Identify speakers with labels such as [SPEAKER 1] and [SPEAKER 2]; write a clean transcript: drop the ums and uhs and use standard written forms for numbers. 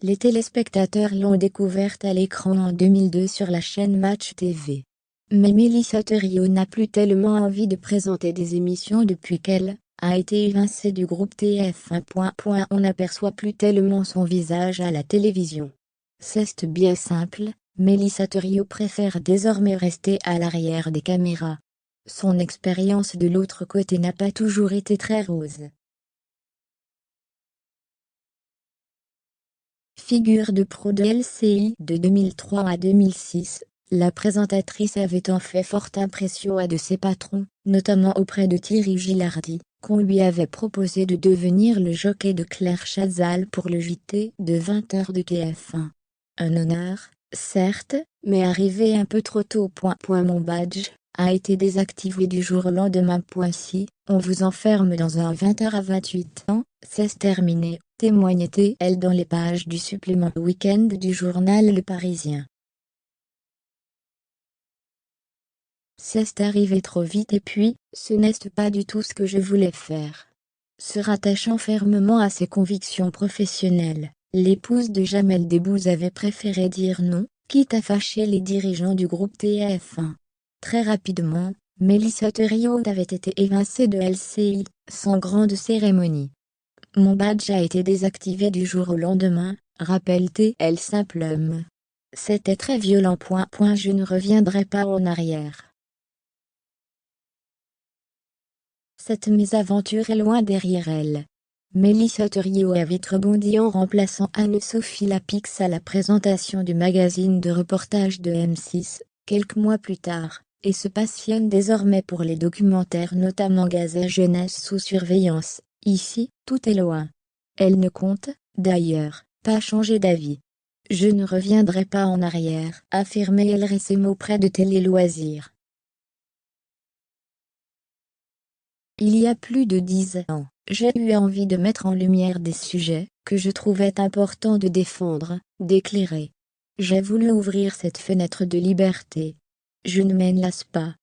[SPEAKER 1] Les téléspectateurs l'ont découverte à l'écran en 2002 sur la chaîne Match TV. Mais Mélissa Theriault n'a plus tellement envie de présenter des émissions depuis qu'elle a été évincée du groupe TF1. On n'aperçoit plus tellement son visage à la télévision. C'est bien simple, Mélissa Theriault préfère désormais rester à l'arrière des caméras. Son expérience de l'autre côté n'a pas toujours été très rose. Figure de pro de LCI de 2003 à 2006, la présentatrice avait en fait forte impression à de ses patrons, notamment auprès de Thierry Gilardi, qu'on lui avait proposé de devenir le jockey de Claire Chazal pour le JT de 20h de TF1. Un honneur, certes, mais arrivé un peu trop tôt. Mon badge a été désactivé du jour au lendemain. Si on vous enferme dans un 20h à 28 ans, c'est terminé, témoignait-elle dans les pages du supplément week-end du journal Le Parisien. C'est arrivé trop vite et puis, ce n'est pas du tout ce que je voulais faire. Se rattachant fermement à ses convictions professionnelles, l'épouse de Jamel Debbouze avait préféré dire non, quitte à fâcher les dirigeants du groupe TF1. Très rapidement, Mélissa Theriault avait été évincée de LCI, sans grande cérémonie. Mon badge a été désactivé du jour au lendemain, rappelle-t-elle simplement. C'était très violent. Je ne reviendrai pas en arrière. Cette mésaventure est loin derrière elle. Mélissa Theriault a vite rebondi en remplaçant Anne-Sophie Lapix à la présentation du magazine de reportage de M6, quelques mois plus tard, et se passionne désormais pour les documentaires, notamment Gazette Jeunesse sous surveillance. Ici, tout est loin. Elle ne compte, d'ailleurs, pas changer d'avis. Je ne reviendrai pas en arrière, affirmait-elle récemment auprès de Télé Loisirs. Il y a plus de 10 ans, j'ai eu envie de mettre en lumière des sujets que je trouvais importants de défendre, d'éclairer. J'ai voulu ouvrir cette fenêtre de liberté. Je ne m'en lasse pas.